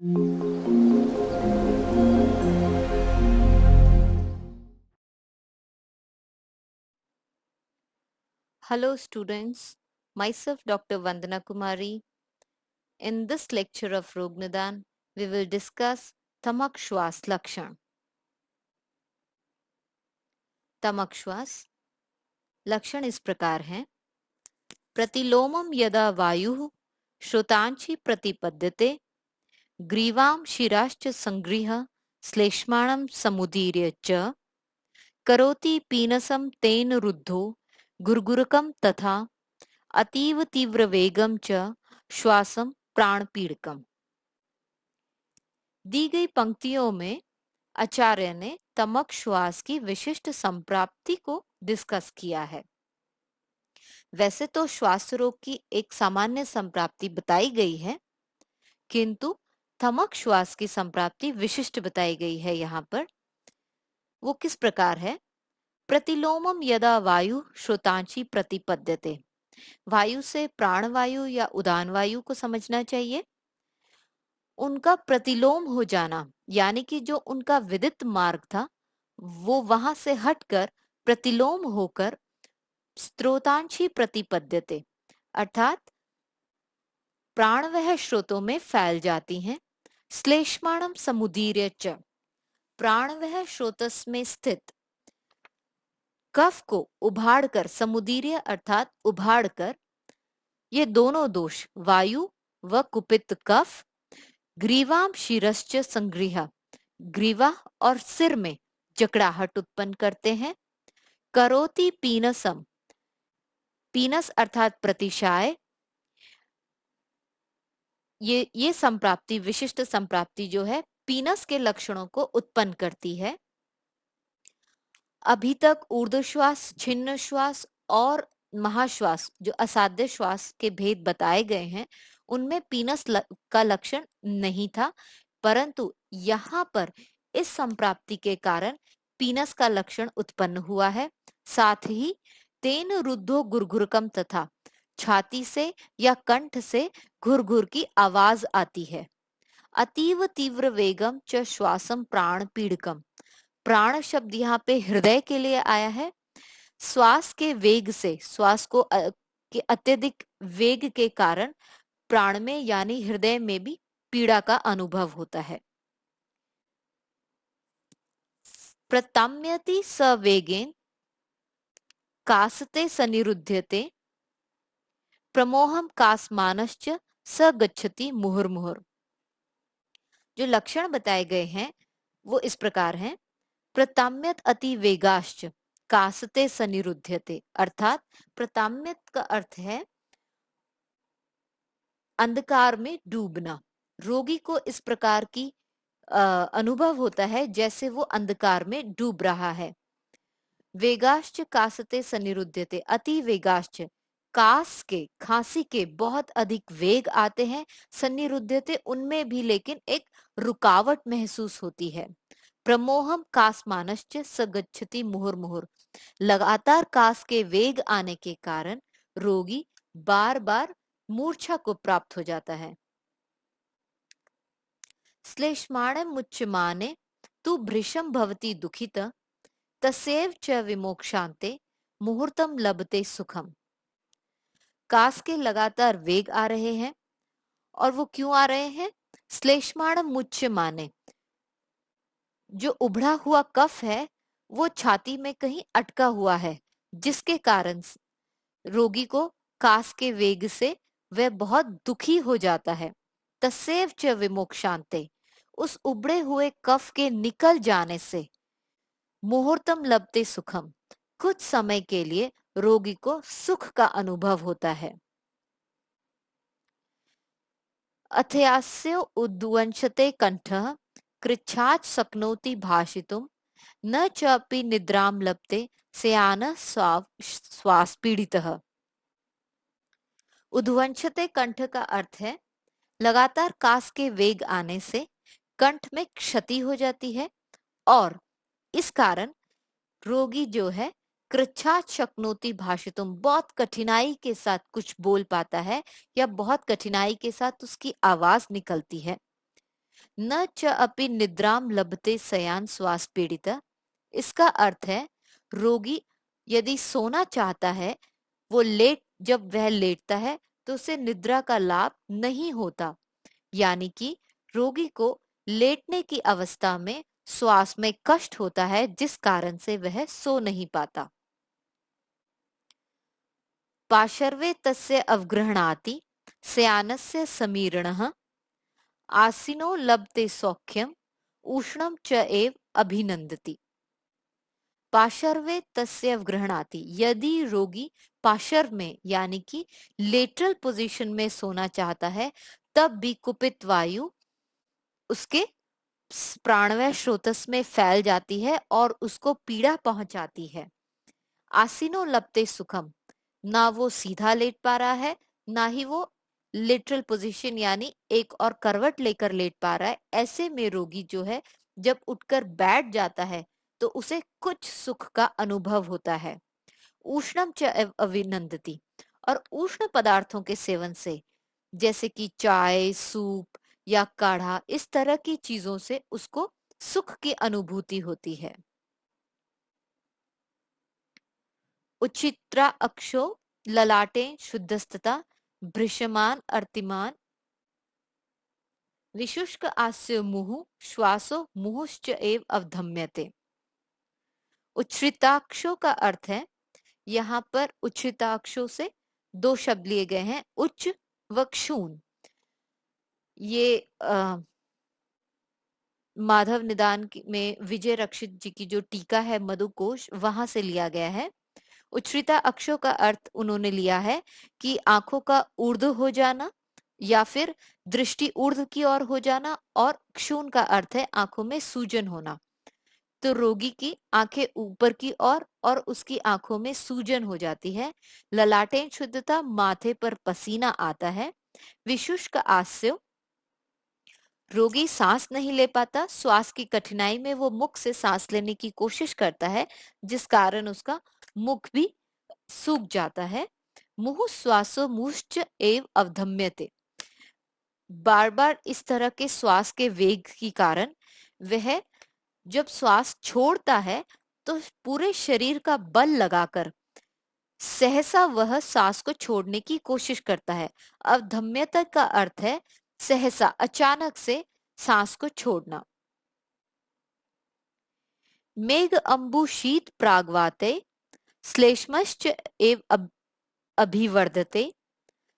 Hello students, myself Dr. Vandana Kumari. In this lecture of Rognidan, we will discuss Tamak Shwas Lakshan. तमक श्वास लक्षण इस प्रकार हैं। प्रतिलोमम यदा वायुः श्रोतांचि प्रतिपद्यते ग्रीवां शिराश्च संगृह्य श्लेष्माणं समुदीर्य च करोति पीनसं तेन रुद्धो गुर्गुरकं तथा अतीव तीव्र वेगम च श्वासम प्राणपीड़कम। दी गई पंक्तियों में आचार्य ने तमक श्वास की विशिष्ट संप्राप्ति को डिस्कस किया है। वैसे तो श्वास रोग की एक सामान्य संप्राप्ति बताई गई है, किंतु तमक श्वास की संप्राप्ति विशिष्ट बताई गई है। यहाँ पर वो किस प्रकार है? प्रतिलोमम यदा वायु श्रोतांची प्रतिपद्यते। वायु से प्राणवायु या उदान वायु को समझना चाहिए। उनका प्रतिलोम हो जाना, यानी कि जो उनका विदित मार्ग था वो वहां से हटकर प्रतिलोम होकर स्त्रोतांशी प्रतिपद्यते, अर्थात प्राणवह स्रोतों में फैल जाती हैं। श्लेष्माणम समुदीर्य च, प्राणवह स्रोतस में स्थित कफ को उभाड़कर, समुदीर्य अर्थात उभाड़कर, ये दोनों दोष वायु व कुपित कफ ग्रीवाम शिरश्च संगृह्य, ग्रीवा और सिर में जकड़ाहट उत्पन्न करते हैं। करोति पीनसम, पीनस अर्थात प्रतिशाय, ये संप्राप्ति, विशिष्ट संप्राप्ति जो है पीनस के लक्षणों को उत्पन्न करती है। अभी तक ऊर्ध्वश्वास, छिन्न श्वास और महाश्वास जो असाध्य श्वास के भेद बताए गए हैं उनमें पीनस का लक्षण नहीं था, परंतु यहाँ पर इस संप्राप्ति के कारण पीनस का लक्षण उत्पन्न हुआ है। साथ ही तेन रुद्धो गुरगुरकम, तथा छाती से या कंठ से घुरघुर की आवाज आती है। अतीव तीव्र वेगम च श्वासम प्राण पीड़कम, प्राण शब्द यहाँ पे हृदय के लिए आया है। श्वास के वेग से, श्वास को के अत्यधिक वेग के कारण प्राण में यानी हृदय में भी पीड़ा का अनुभव होता है। प्रताम्यति सवेगेन कासते सनिरुध्यते प्रमोहम कासमानश्च स गच्छति मुहुर्मुहुर। जो लक्षण बताए गए हैं वो इस प्रकार हैं। प्रताम्यत अति वेगाश्च कासते सनिरुध्यते, अर्थात प्रताम्यत का अर्थ है अंधकार में डूबना। रोगी को इस प्रकार की अनुभव होता है जैसे वो अंधकार में डूब रहा है। वेगाश्च कासते सनिरुध्यते, अति वेगाश्च, कास के, खांसी के बहुत अधिक वेग आते हैं। सन्निरुध्यते, उनमें भी लेकिन एक रुकावट महसूस होती है। प्रमोहम कासमानश्च सगच्छति मुहुर्मुहुर, लगातार कास के वेग आने के कारण रोगी बार बार मूर्छा को प्राप्त हो जाता है। श्लेष्माणे मुच्यमाने तु भृशम भवति दुखित तसेव च विमोक्षान्ते मुहूर्तम लभते सुखम। कास के लगातार वेग आ रहे हैं, और वो क्यों आ रहे हैं? श्लेष्माणम मुच्यमाने, जो उभड़ा हुआ कफ है वो छाती में कहीं अटका हुआ है, जिसके कारण रोगी को कास के वेग से वह बहुत दुखी हो जाता है। तसेव च विमोक्षान्ते, उस उबड़े हुए कफ के निकल जाने से मुहूर्तम लभते सुखम, कुछ समय के लिए रोगी को सुख का अनुभव होता है। अथयास्य उद्वंशते कंठः कृच्छाच शक्नोति भाषितुम न चापि निद्राम लभते स्यान श्वास पीड़ितः। उद्वंशते कंठ का अर्थ है लगातार कास के वेग आने से कंठ में क्षति हो जाती है, और इस कारण रोगी जो है कृच्छा शक्नोति भाषितुम, बहुत कठिनाई के साथ कुछ बोल पाता है या बहुत कठिनाई के साथ उसकी आवाज निकलती है। न च अपि निद्राम लभते शयान श्वास पीड़िता। इसका अर्थ है रोगी यदि सोना चाहता है, जब वह लेटता है तो उसे निद्रा का लाभ नहीं होता, यानी कि रोगी को लेटने की अवस्था में श्वास में कष्ट होता है, जिस कारण से वह सो नहीं पाता। पार्श्वे तस्य अवगृह्णाति शयानस्य समीरणः आसीनो लभते सौख्यम उष्णम च एव अभिनंदति। पार्श्वे तस्य अवगृह्णाति, यदि रोगी पार्श्व में यानी कि लेटरल पोजीशन में सोना चाहता है, तब भी कुपित वायु उसके प्राणवायु स्रोतस में फैल जाती है और उसको पीड़ा पहुंचाती है। आसीनो लपते सुखम, ना वो सीधा लेट पा रहा है, ना ही वो लिटरल पोजीशन यानी एक और करवट लेकर लेट पा रहा है। ऐसे में रोगी जो है जब उठकर बैठ जाता है तो उसे कुछ सुख का अनुभव होता है। उष्णम च अभिनंदति, और उष्ण पदार्थों के सेवन से, जैसे कि चाय, सूप या काढ़ा, इस तरह की चीजों से उसको सुख की अनुभूति होती है। उच्चित्रा अक्षो ललाटे शुद्धस्तता भृशमान अर्तिमान विशुष्क आस्य मुहु श्वासो मुहुश्च एव अवधम्यते। उच्छ्रिताक्षों का अर्थ है, यहाँ पर उच्छ्रिताक्षों से दो शब्द लिए गए हैं, उच्च व क्षूण। ये माधव निदान में विजय रक्षित जी की जो टीका है मधुकोश, वहां से लिया गया है। उच्छ्रिता अक्षों का अर्थ उन्होंने लिया है कि आंखों का ऊर्ध्व हो जाना या फिर दृष्टि ऊर्ध्व की ओर हो जाना, और क्षूण का अर्थ है आंखों में सूजन होना। तो रोगी की आंखें ऊपर की ओर और उसकी आंखों में सूजन हो जाती है। ललाटें शुद्धता, माथे पर पसीना आता है। विशुष्क आस्य, रोगी सांस नहीं ले पाता, श्वास की कठिनाई में वो मुख से सांस लेने की कोशिश करता है, जिस कारण उसका मुख भी सूख जाता है। मुहु श्वासो मुश्च एव अवधम्यते, बार बार इस तरह के श्वास के वेग के कारण वह जब श्वास छोड़ता है तो पूरे शरीर का बल लगाकर सहसा वह सांस को छोड़ने की कोशिश करता है। अवधम्यता का अर्थ है सहसा, अचानक से सांस को छोड़ना। मेघ अंबु शीत प्राग्वाते श्लेष्मश्च एव अभिवर्धते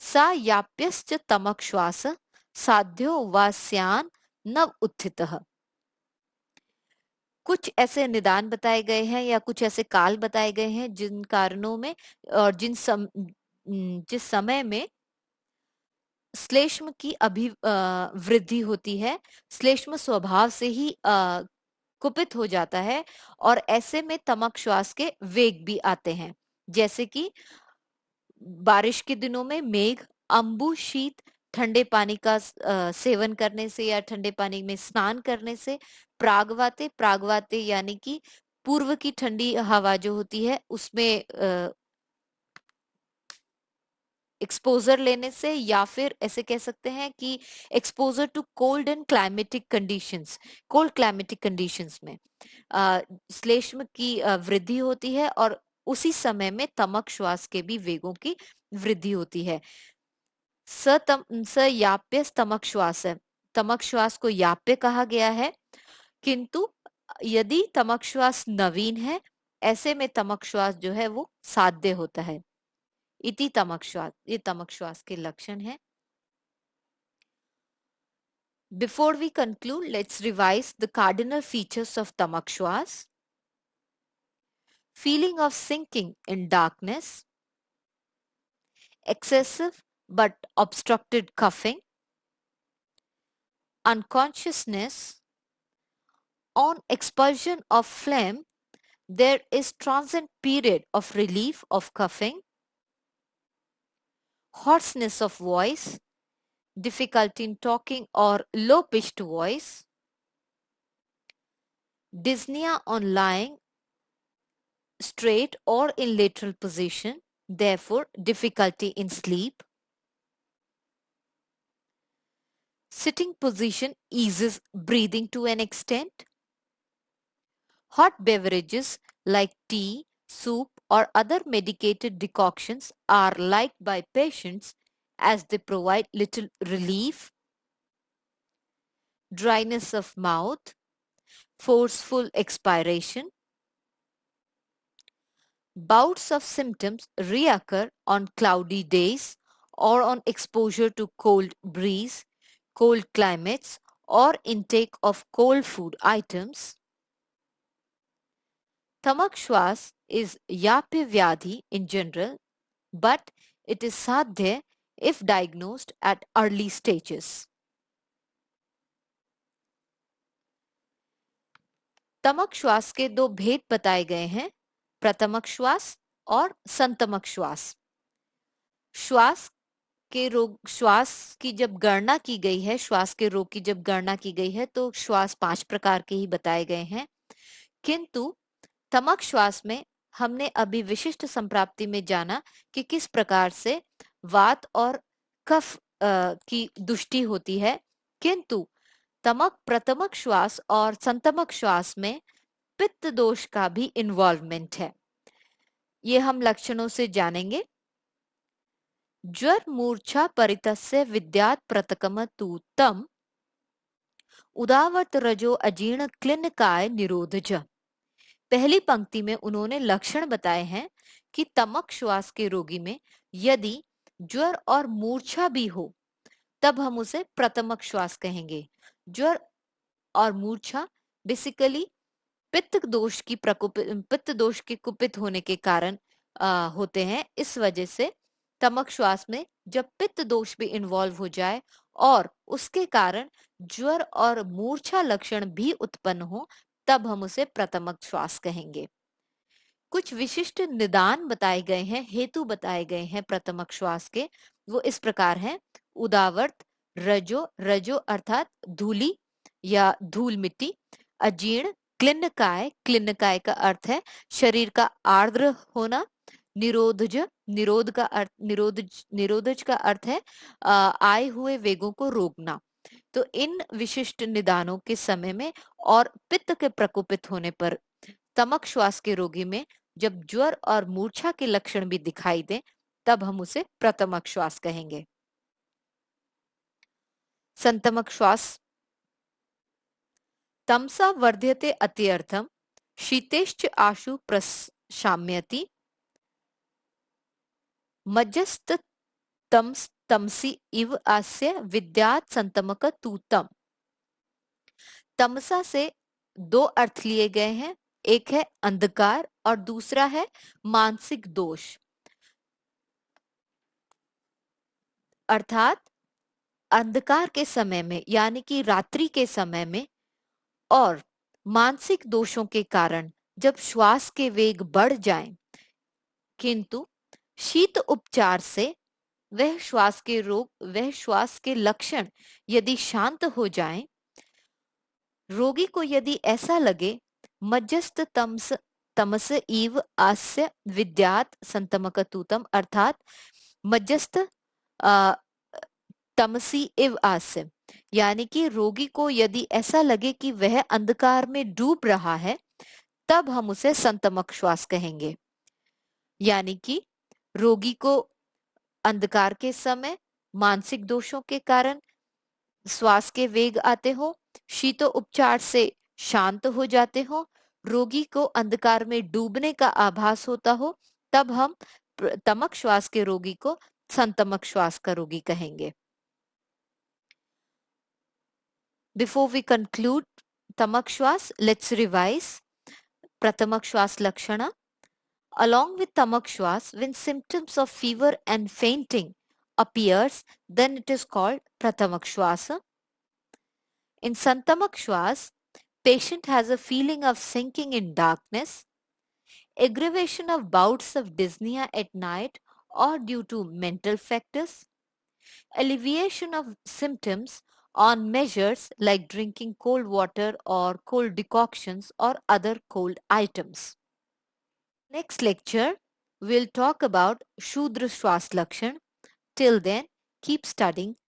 सा याप्यश्च तमक श्वास साध्यो वास्यान नव उत्थितः। कुछ ऐसे निदान बताए गए हैं या कुछ ऐसे काल बताए गए हैं जिन कारणों में और जिस समय में श्लेष्म की वृद्धि होती है। श्लेष्म स्वभाव से ही कुपित हो जाता है और ऐसे में तमक श्वास के वेग भी आते हैं, जैसे कि बारिश के दिनों में मेघ, अंबु शीत, ठंडे पानी का सेवन करने से या ठंडे पानी में स्नान करने से, प्रागवाते, प्रागवाते यानी कि पूर्व की ठंडी हवा जो होती है उसमें एक्सपोजर लेने से, या फिर ऐसे कह सकते हैं कि exposure to cold and climatic conditions, cold climatic conditions में श्लेष्म की वृद्धि होती है और उसी समय में तमक श्वास के भी वेगों की वृद्धि होती है। स याप्य तमक श्वास है, तमक श्वास को याप्य कहा गया है, किंतु यदि तमक श्वास नवीन है, ऐसे में तमक श्वास जो है वो साध्य होता है। इति तमक श्वास, ये तमक श्वास के लक्षण है। Before we conclude, let's revise the cardinal features of tamak shwas. Feeling of sinking in darkness, excessive but obstructed coughing, unconsciousness. On expulsion of phlegm, there is transient period of relief of coughing, hoarseness of voice, difficulty in talking or low-pitched voice, dyspnea on lying straight or in lateral position, therefore difficulty in sleep, Sitting position eases breathing to an extent. Hot beverages like tea, soup, or other medicated decoctions are liked by patients as they provide little relief. Dryness of mouth, forceful expiration. Bouts of symptoms reoccur on cloudy days or on exposure to cold breeze, cold climates, or intake of cold food items. Tamak Shwas is Yapya Vyadhi in general, but it is sadhya if diagnosed at early stages. तमक श्वास के दो भेद बताए गए हैं, प्रथमक श्वास और संतमक श्वास। श्वास के रोग, श्वास की जब गणना की गई है, श्वास के रोग की जब गणना की गई है तो श्वास 5 प्रकार के ही बताए गए हैं, किंतु तमक श्वास में हमने अभी विशिष्ट संप्राप्ति में जाना कि किस प्रकार से वात और कफ की दुष्टि होती है, किंतु तमक प्रथमक श्वास और संतमक श्वास में पित्त दोष का भी इन्वॉल्वमेंट है। ये हम लक्षणों से जानेंगे। ज्वर मूर्छा परितस्य विद्यात प्रतकम तु तम उदावत रजो अजीर्ण क्लिन्नकाय निरोधज। पहली पंक्ति में उन्होंने लक्षण बताए हैं कि तमक श्वास के रोगी में यदि ज्वर और मूर्छा भी हो तब हम उसे प्रथमक श्वास कहेंगे। ज्वर और मूर्छा बेसिकली पित्त दोष के कुपित होने के कारण होते हैं। इस वजह से तमक श्वास में जब पित्त दोष भी इन्वॉल्व हो जाए और उसके कारण ज्वर और मूर्छा लक्षण भी उत्पन्न हो तब हम उसे प्रथमक श्वास कहेंगे। कुछ विशिष्ट निदान बताए गए हैं, हेतु बताए गए हैं प्रथमक श्वास के, वो इस प्रकार हैं। उदावर्त, रजो, रजो अर्थात धूली या धूल मिट्टी, अजीर्ण, क्लिन्नकाय, क्लिन्नकाय का अर्थ है शरीर का आर्द्र होना, निरोधज, निरोध का अर्थ निरोधज का अर्थ है आए हुए वेगों को रोकना। तो इन विशिष्ट निदानों के समय में और पित्त के प्रकोपित होने पर तमक श्वास के रोगी में जब ज्वर और मूर्छा के लक्षण भी दिखाई दें तब हम उसे प्रथमक श्वास कहेंगे। संतमक श्वास। तमसा वर्ध्यते अत्यर्थम शीतेश्च आशु प्रशाम्यति मज्जस्त तमसी इव आस्य विद्यात संतमक तूतम। तमसा से दो अर्थ लिए गए हैं, एक है अंधकार और दूसरा है मानसिक दोष, अर्थात अंधकार के समय में यानी कि रात्रि के समय में और मानसिक दोषों के कारण जब श्वास के वेग बढ़ जाएं, किंतु शीत उपचार से वह श्वास के रोग, वह श्वास के लक्षण यदि शांत हो जाएं, रोगी को यदि ऐसा लगे मध्यस्थ तमस इव आस्य विद्यात संतमकतूतम, अर्थात मध्यस्थ तमसी इव आस्य, यानी कि रोगी को यदि ऐसा लगे कि वह अंधकार में डूब रहा है तब हम उसे संतमक श्वास कहेंगे। यानी कि रोगी को अंधकार के समय मानसिक दोषों के कारण श्वास के वेग आते हो, शीतो उपचार से शांत हो जाते हो, रोगी को अंधकार में डूबने का आभास होता हो, तब हम तमक श्वास के रोगी को संतमक श्वास का रोगी कहेंगे। Before we conclude tamak shwas, let's revise pratamak shwas lakshana. Along with tamak shwas, when symptoms of fever and fainting appears, then it is called pratamak shwasa. In santamak shwas, patient has a feeling of sinking in darkness, aggravation of bouts of dyspnea at night or due to mental factors, alleviation of symptoms on measures like drinking cold water or cold decoctions or other cold items. Next lecture, we'll talk about Shudra Shwas Lakshan. Till then, keep studying.